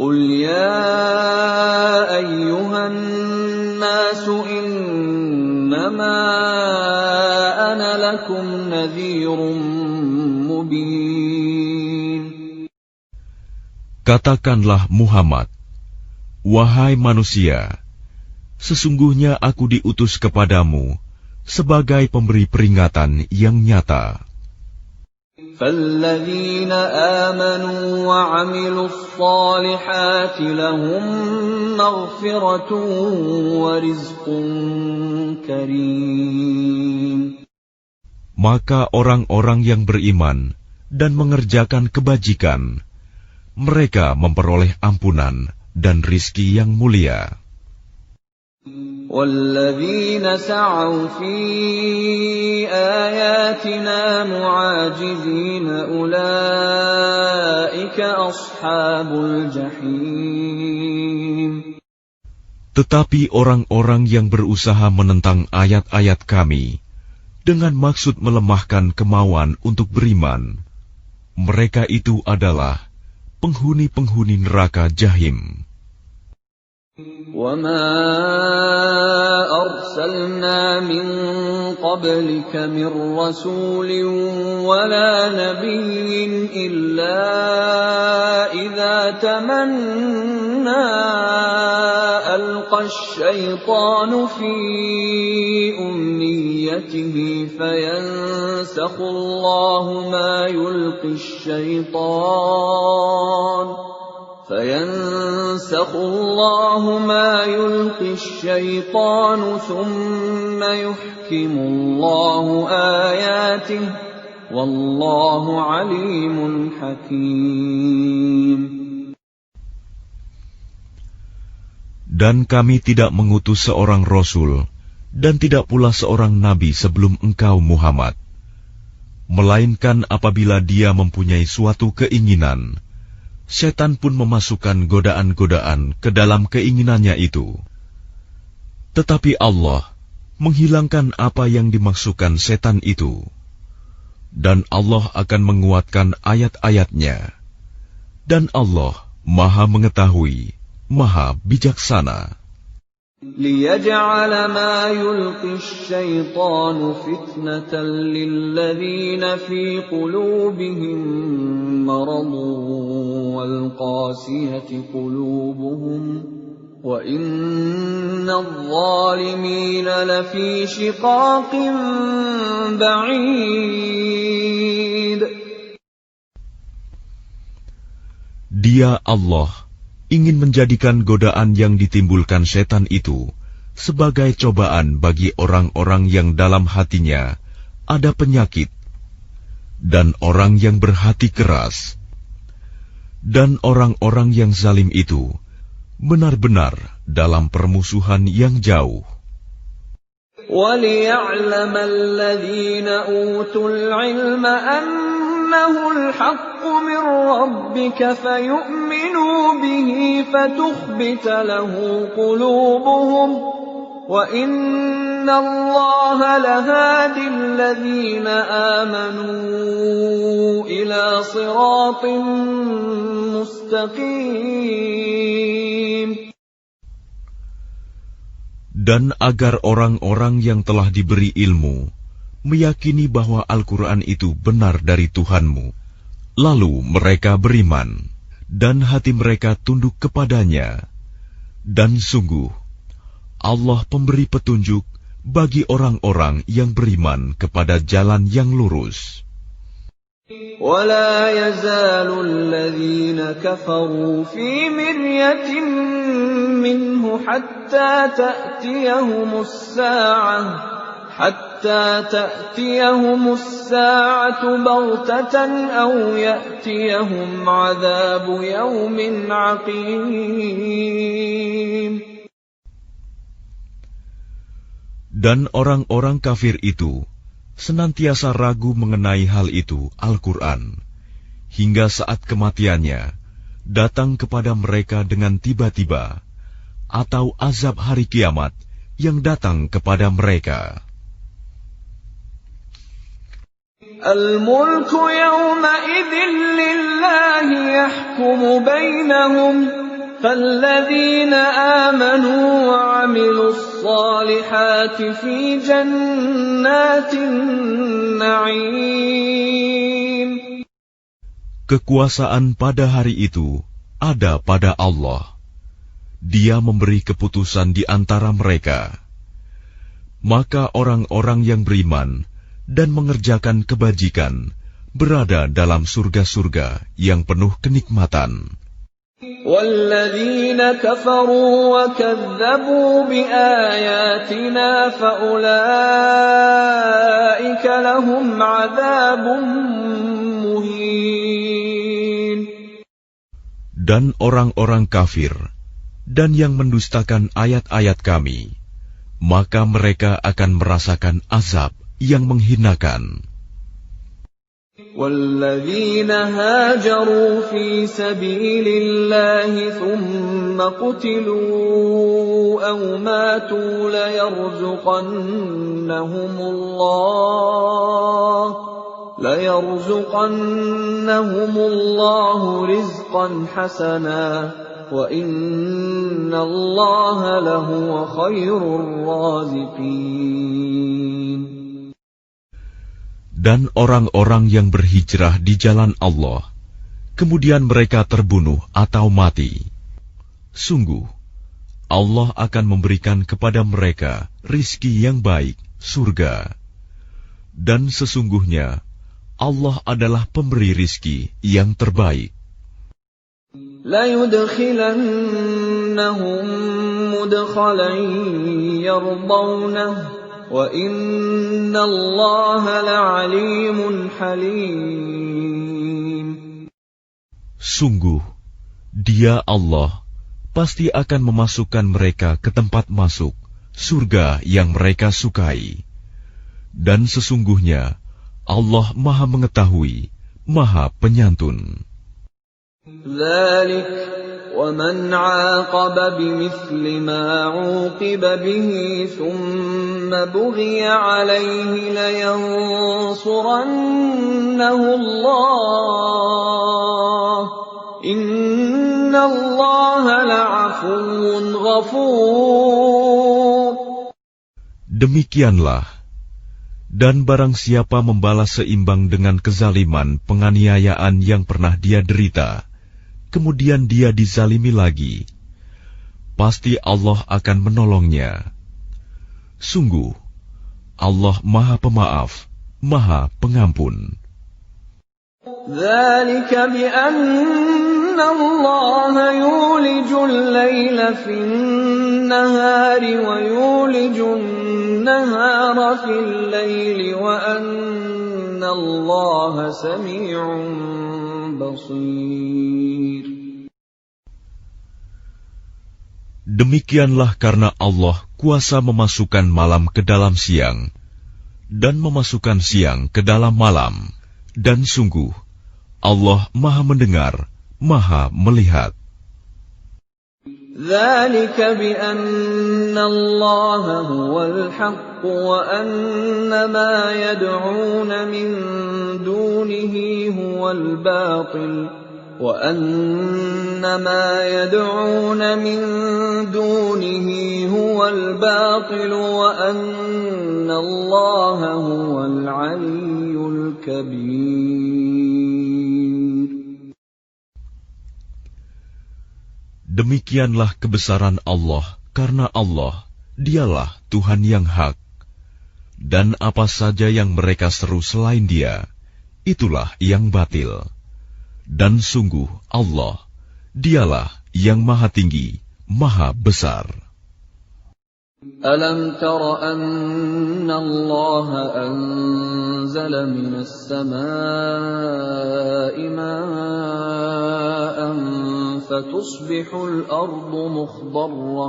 قُلْ يَا أَيُّهَا النَّاسُ إِنَّمَا أَنَا لَكُمْ نَذِيرٌ مُبِينٌ. Katakanlah Muhammad, wahai manusia, sesungguhnya aku diutus kepadamu sebagai pemberi peringatan yang nyata. فَالَّذِينَ آمَنُوا وَعَمِلُوا الصَّالِحَاتِ لَهُم مَّغْفِرَةٌ وَرِزْقٌ كَرِيمٌ. Maka orang-orang yang beriman dan mengerjakan kebajikan, mereka memperoleh ampunan dan rizki yang mulia. وَالَّذِينَ سَعَوْا فِي آيَاتِنَا مُعَاجِزِينَ أُولَئِكَ أَصْحَابُ الْجَحِيمِ. Tetapi orang-orang yang berusaha menentang ayat-ayat kami dengan maksud melemahkan kemauan untuk beriman, mereka itu adalah penghuni-penghuni neraka Jahim. وَمَا أَرْسَلْنَا مِن قَبْلِكَ مِن رَّسُولٍ وَلَا نَبِيٍّ إِلَّا إِذَا تَمَنَّىٰ أَلْقَى الشَّيْطَانُ فِي أُمْنِيَّتِهِ فَيَنسَخُ اللَّهُ مَا يُلْقِي الشَّيْطَانُ ثُمَّ يُحْكِمُ اللَّهُ آيَاتِهِ وَاللَّهُ عَلِيمٌ حَكِيمٌ. Dan kami tidak mengutus seorang Rasul dan tidak pula seorang Nabi sebelum engkau Muhammad, melainkan apabila dia mempunyai suatu keinginan, setan pun memasukkan godaan-godaan ke dalam keinginannya itu. Tetapi Allah menghilangkan apa yang dimaksudkan setan itu, dan Allah akan menguatkan ayat-ayatnya, dan Allah Maha Mengetahui, Maha Bijaksana. لِيَجْعَلَ مَا يُلْقِي الشَّيْطَانُ فِتْنَةً لِّلَّذِينَ فِي قُلُوبِهِم مَّرَضٌ وَالْقَاسِيَةِ قُلُوبُهُمْ وَإِنَّ الظالمين لفي شقاق بعيد. Dia Allah ingin menjadikan godaan yang ditimbulkan setan itu sebagai cobaan bagi orang-orang yang dalam hatinya ada penyakit dan orang yang berhati keras, dan orang-orang yang zalim itu benar-benar dalam permusuhan yang jauh. وَلِيَعْلَمَ الَّذِينَ أُوتُوا الْعِلْمَ أَنَّهُ الْحَقُّ مِنْ رَبِّكَ فَيُؤْمِنُوا بِهِ فَتُخْبِتَ لَهُ قُلُوبُهُمْ وَإِنَّ اللَّهَ لَهَادِ الَّذِينَ آمَنُوا إِلَى صِرَاطٍ مُسْتَقِيمٍ. Dan agar orang-orang yang telah diberi ilmu meyakini bahwa Al-Quran itu benar dari Tuhanmu, lalu mereka beriman, dan hati mereka tunduk kepadanya. Dan sungguh, Allah pemberi petunjuk bagi orang-orang yang beriman kepada jalan yang lurus. وَلَا يَزَالُ الَّذِينَ كَفَرُوا فِي مِرْيَةٍ مِّنْهُ حَتَّى تَأْتِيَهُمُ السَّاعَةُ بَغْتَةً أَوْ يَأْتِيَهُمْ عَذَابُ يَوْمٍ عَقِيمٍ. Dan orang-orang kafir itu senantiasa ragu mengenai hal itu, Al-Quran, hingga saat kematiannya datang kepada mereka dengan tiba-tiba, atau azab hari kiamat yang datang kepada mereka. Al-mulku yawma'idhin lillahi yahkumu bainahum فالذين آمنوا وعملوا الصالحات في جنات النعيم. Kekuasaan pada hari itu ada pada Allah. Dia memberi keputusan di antara mereka. Maka orang-orang yang beriman dan mengerjakan kebajikan berada dalam surga-surga yang penuh kenikmatan. وَالَّذِينَ كَفَرُوا وَكَذَّبُوا بِآيَاتِنَا فَأُولَئِكَ لَهُمْ عَذَابٌ مُهِينٌ. Dan orang-orang kafir dan yang mendustakan ayat-ayat kami, maka mereka akan merasakan azab yang menghinakan. وَالَّذِينَ هَاجَرُوا فِي سَبِيلِ اللَّهِ ثُمَّ قُتِلُوا أَوْ مَاتُوا لَيَرْزُقَنَّهُمُ اللَّهُ رِزْقًا حَسَنًا وَإِنَّ اللَّهَ لَهُوَ خَيْرُ الرَّازِقِينَ. Dan orang-orang yang berhijrah di jalan Allah, kemudian mereka terbunuh atau mati, sungguh Allah akan memberikan kepada mereka rizki yang baik, surga. Dan sesungguhnya Allah adalah pemberi rizki yang terbaik. لَيُدْخِلَنَّهُمْ مُدْخَلًا يَرْضَوْنَهُ وَإِنَّ اللَّهَ لَعَلِيمٌ حَلِيمٌ. Sungguh, Dia Allah pasti akan memasukkan mereka ke tempat masuk surga yang mereka sukai. Dan sesungguhnya Allah Maha Mengetahui, Maha Penyantun. ذَلِكَ وَمَنْ عَاقَبَ بِمِثْلِ مَا عُوقِبَ بِهِ ثُمَّ بُغِيَ عَلَيْهِ لَيَنصُرَنَّهُ اللَّهُ إِنَّ اللَّهَ لَعَفُوٌّ غَفُورٌ. Demikianlah, dan barang siapa membalas seimbang dengan kezaliman penganiayaan yang pernah dia derita, kemudian dia dizalimi lagi, pasti Allah akan menolongnya. Sungguh, Allah Maha Pemaaf, Maha Pengampun. ذلك بأن الله يولج الليل في النهار ويولج النهار في الليل وأن الله سميع بصير. Demikianlah karena Allah kuasa memasukkan malam ke dalam siang dan memasukkan siang ke dalam malam, dan sungguh Allah Maha Mendengar, Maha Melihat. ذلك بأن الله هو الحق وأن ما يدعون من دونه هو الباطل وأن ما يدعون من دونه هو الباطل وأن الله هو العلي الكبير. Demikianlah kebesaran Allah, karena Allah, dialah Tuhan yang hak. Dan apa saja yang mereka seru selain Dia, itulah yang batil. Dan sungguh Allah, dialah yang maha tinggi, maha besar. ألم تر أن الله أنزل من السماء ماء فتصبح الأرض مخضرة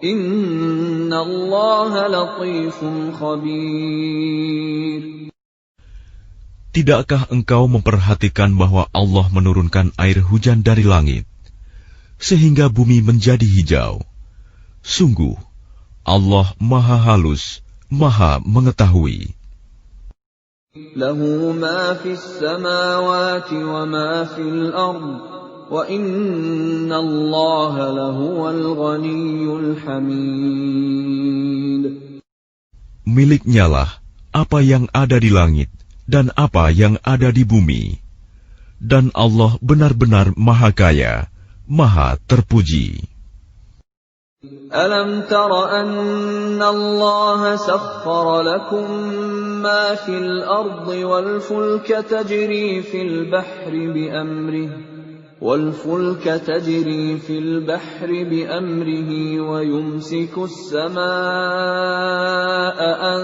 إن الله لطيف خبير. Tidakkah engkau memperhatikan bahwa Allah menurunkan air hujan dari langit, sehingga bumi menjadi hijau? Sungguh, Allah Maha Halus, Maha Mengetahui. Lahu ma fis samawati wa ma fil ard, wa inna Allaha lahuwal ghaniyyul hamid. Miliknyalah apa yang ada di langit dan apa yang ada di bumi, dan Allah benar-benar Maha Kaya, Maha Terpuji. Alam tara anna Allah sakhkhara lakum ma fil ardi wal fulka tajri fil bahri bi amrihi wa yumsiku as-samaa'a an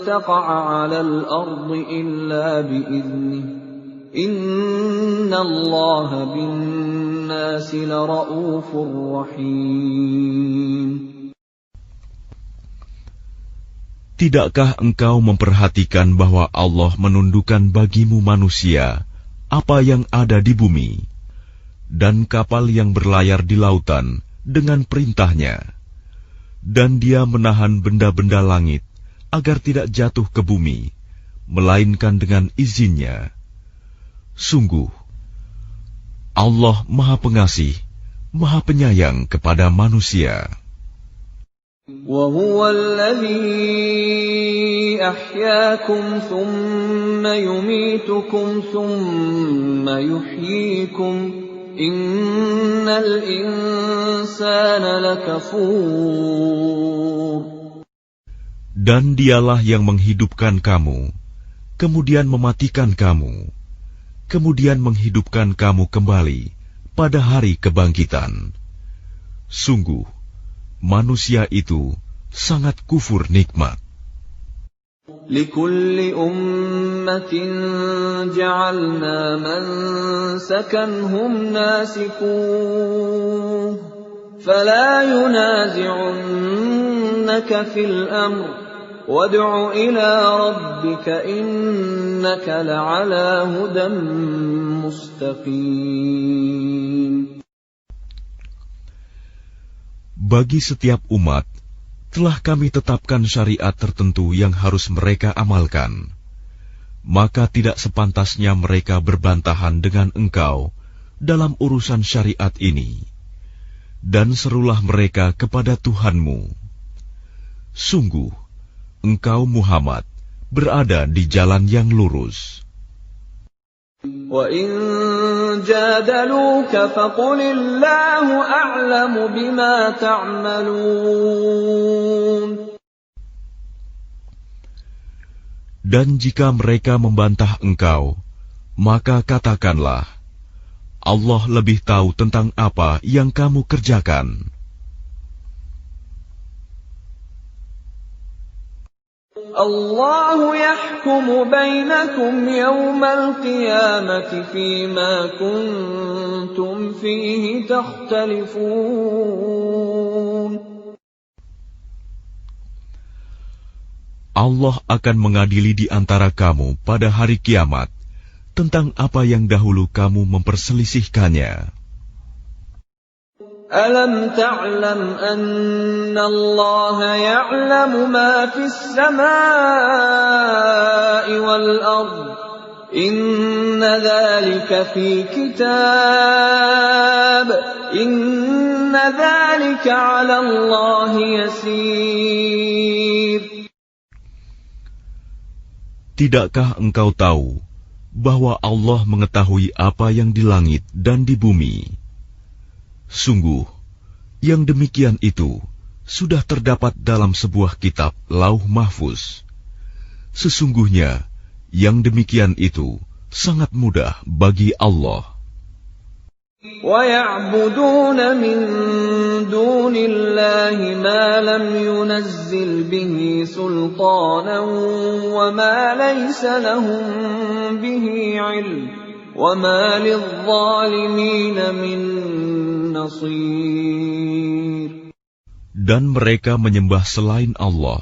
taqa'a 'alal ardi illa bi idnihi inna Allaha bin-nasi lara'ufur rahim. Tidakkah engkau memperhatikan bahwa Allah menundukkan bagimu manusia apa yang ada di bumi, dan kapal yang berlayar di lautan dengan perintahnya, dan Dia menahan benda-benda langit agar tidak jatuh ke bumi, melainkan dengan izinnya. Sungguh, Allah Maha Pengasih, Maha Penyayang kepada manusia. وَهُوَ الَّذِي أَحْيَاكُمْ ثُمَّ يُمِيتُكُمْ ثُمَّ يُحْيِيكُمْ إِنَّ الْإِنسَانَ لَكَفُورٌ. Dan Dialah yang menghidupkan kamu, kemudian mematikan kamu, kemudian menghidupkan kamu kembali pada hari kebangkitan. Sungguh, manusia itu sangat kufur nikmat. لِكُلِّ أُمَّةٍ جَعَلْنَا مَنسَكًا هُمْ نَاسِكُوهُ فَلَا يُنَازِعُنَّكَ فِي الْأَمْرِ وَادْعُ إِلَى رَبِّكَ إِنَّكَ لَعَلَى هُدًى مُسْتَقِيمٍ. Bagi setiap umat, telah kami tetapkan syariat tertentu yang harus mereka amalkan. Maka tidak sepantasnya mereka berbantahan dengan engkau dalam urusan syariat ini. Dan serulah mereka kepada Tuhanmu. Sungguh, engkau Muhammad berada di jalan yang lurus. وَإِن جادلوك فقل الله أعلم بما تعملون. Dan jika mereka membantah engkau, maka katakanlah, Allah lebih tahu tentang apa yang kamu kerjakan. الله يحكم بينكم يوم القيامة فيما كنتم فيه تختلفون. Allah akan mengadili di antara kamu pada hari kiamat tentang apa yang dahulu kamu memperselisihkannya. ألم تعلم أن الله يعلم ما في السماء والأرض إن ذلك في كتاب إن ذلك على الله يسير. Tidakkah engkau tahu bahwa Allah mengetahui apa yang di langit dan di bumi? Sungguh, yang demikian itu sudah terdapat dalam sebuah kitab Lauh Mahfuz. Sesungguhnya, yang demikian itu sangat mudah bagi Allah. وَيَعْبُدُونَ مِن دُونِ اللَّهِ مَا لَمْ يُنَزِّلْ بِهِ سُلْطَانًا وَمَا لَيْسَ لَهُم بِهِ عِلْمٌ وَمَا لِلظَّالِمِينَ مِن نَّصِيرٍ. Dan mereka menyembah selain Allah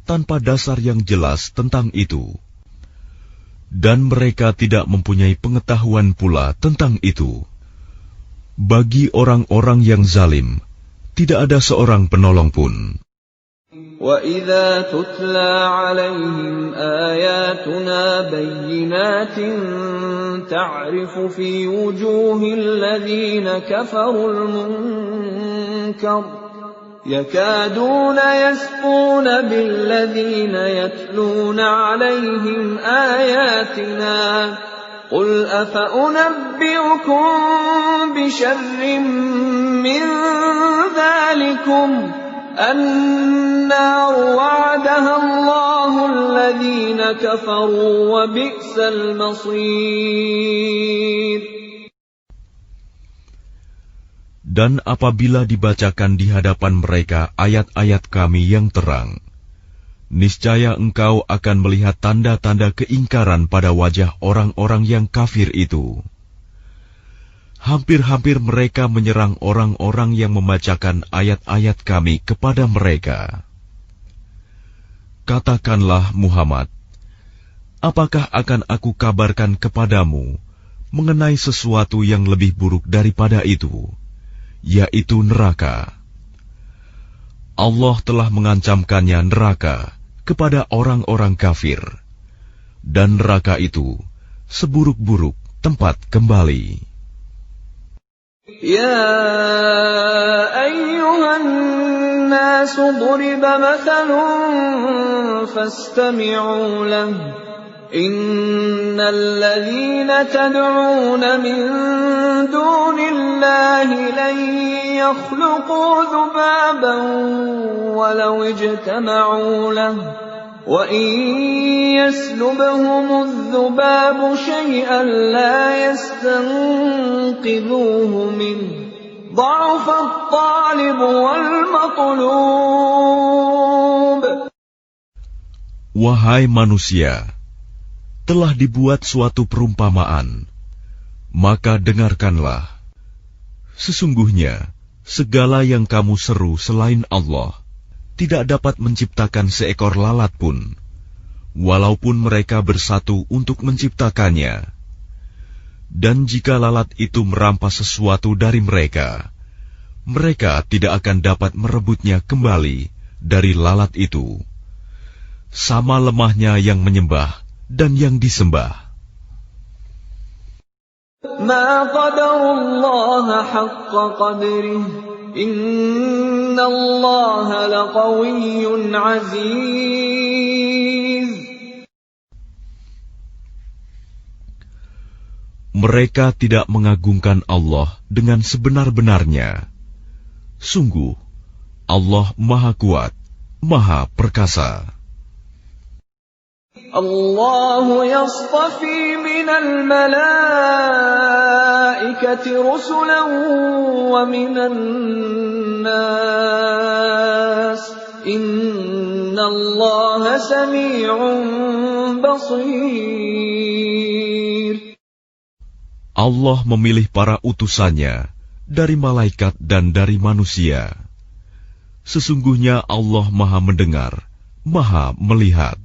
tanpa dasar yang jelas tentang itu. Dan mereka tidak mempunyai pengetahuan pula tentang itu. Bagi orang-orang yang zalim, tidak ada seorang penolong pun. وَإِذَا تُتْلَى عَلَيْهِمْ آيَاتُنَا بَيِّنَاتٍ تَعْرِفُ فِي وُجُوهِ الَّذِينَ كَفَرُوا الْمُنكَرَ يَكَادُونَ يَسْطُونَ بِالَّذِينَ يَتْلُونَ عَلَيْهِمْ آيَاتِنَا قُلْ أَفَأُنَبِّئُكُم بِشَرٍّ مِّن ذَلِكُمْ النَّارُ وَعَدَهَا اللَّهُ الَّذِينَ كَفَرُوا وَبِئْسَ الْمَصِيرُ. Dan apabila dibacakan di hadapan mereka ayat-ayat Kami yang terang, niscaya engkau akan melihat tanda-tanda keingkaran pada wajah orang-orang yang kafir itu. Hampir-hampir mereka menyerang orang-orang yang membacakan ayat-ayat Kami kepada mereka. Katakanlah Muhammad, apakah akan aku kabarkan kepadamu mengenai sesuatu yang lebih buruk daripada itu, yaitu neraka? Allah telah mengancamkannya neraka kepada orang-orang kafir, dan neraka itu seburuk-buruk tempat kembali. يَا أَيُّهَا النَّاسُ ضُرِبَ مَثَلٌ فَاسْتَمِعُوا لَهُ إِنَّ الَّذِينَ تَدْعُونَ مِن دُونِ اللَّهِ لَن يَخْلُقُوا ذُبَابًا وَلَوِ اجْتَمَعُوا لَهُ وَإِن يَسْلُبْهُمُ الذُّبَابُ شَيْئًا لَّا يَسْتَنقِذُوهُ مِنْهُ ضَعُفَ الطَّالِبُ وَالْمَطْلُوبُ. Wahai manusia, telah dibuat suatu perumpamaan, maka dengarkanlah. Sesungguhnya, segala yang kamu seru selain Allah tidak dapat menciptakan seekor lalat pun, walaupun mereka bersatu untuk menciptakannya. Dan jika lalat itu merampas sesuatu dari mereka, mereka tidak akan dapat merebutnya kembali dari lalat itu. Sama lemahnya yang menyembah dan yang disembah. مَا قَدَرُوا اللَّهَ حَقَّ قَدْرِهِ إِنَّ اللَّهَ لَقَوِيٌّ عَزِيزٌ. Mereka tidak mengagungkan Allah dengan sebenar-benarnya. Sungguh, Allah Maha Kuat, Maha Perkasa. Allah yastafi minal malaikati rusulan wa minan nas. Innallaha sami'un basir. Allah memilih para utusannya dari malaikat dan dari manusia. Sesungguhnya Allah Maha Mendengar, Maha Melihat.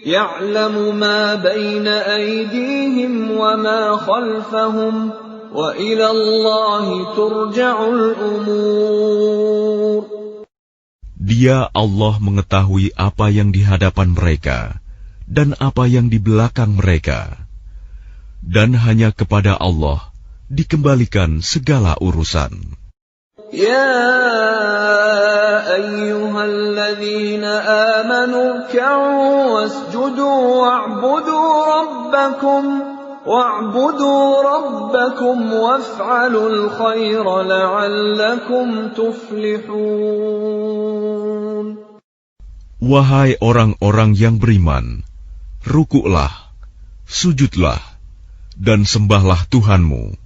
Ya'lamu ma baina aydihim wa ma khalfahum wa ila Allahi turja'ul umur. Dia Allah mengetahui apa yang di hadapan mereka dan apa yang di belakang mereka. Dan hanya kepada Allah dikembalikan segala urusan. Ya ayyuhalladzina amanu ruk'u wasjudu wa'budu rabbakum waf'alul khaira la'allakum tuflihun. Wahai orang-orang yang beriman, rukuklah, sujudlah, dan sembahlah Tuhanmu,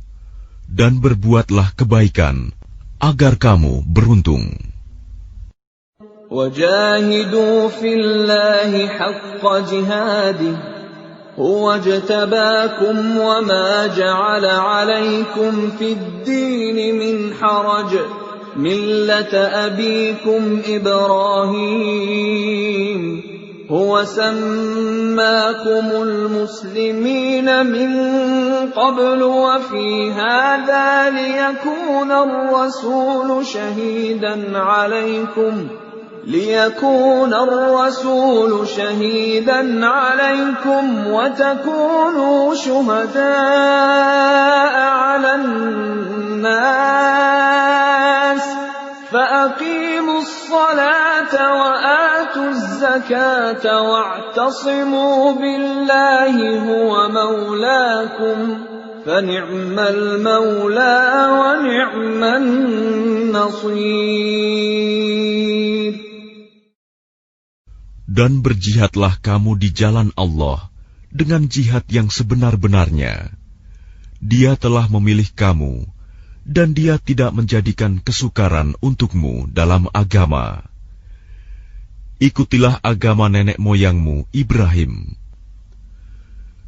dan berbuatlah kebaikan, agar kamu beruntung. Wajahidu fillahi haqqa jihadih, huwa jtabakum wa ma ja'ala alaykum fid dini min haraj, millata abikum Ibrahim. هو سماكم المسلمين من قبل وفي هذا ليكون الرسول شهيدا عليكم وتكونوا شهداء على الناس فأقيموا الصلاة وآتوا الزكاة واعتصموا بالله هو مولاكم فنعم المولى ونعم النصير. Dan berjihadlah kamu di jalan Allah dengan jihad yang sebenar-benarnya. Dia telah memilih kamu, dan Dia tidak menjadikan kesukaran untukmu dalam agama. Ikutilah agama nenek moyangmu Ibrahim.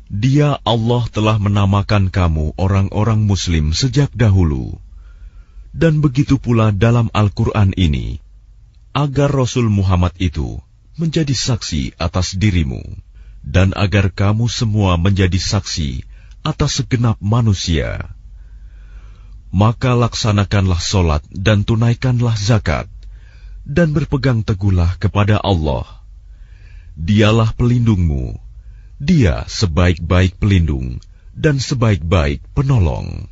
Dia Allah telah menamakan kamu orang-orang Muslim sejak dahulu, dan begitu pula dalam Al-Quran ini, agar Rasul Muhammad itu menjadi saksi atas dirimu, dan agar kamu semua menjadi saksi atas segenap manusia. Maka laksanakanlah solat dan tunaikanlah zakat, dan berpegang teguhlah kepada Allah. Dialah pelindungmu, Dia sebaik-baik pelindung dan sebaik-baik penolong.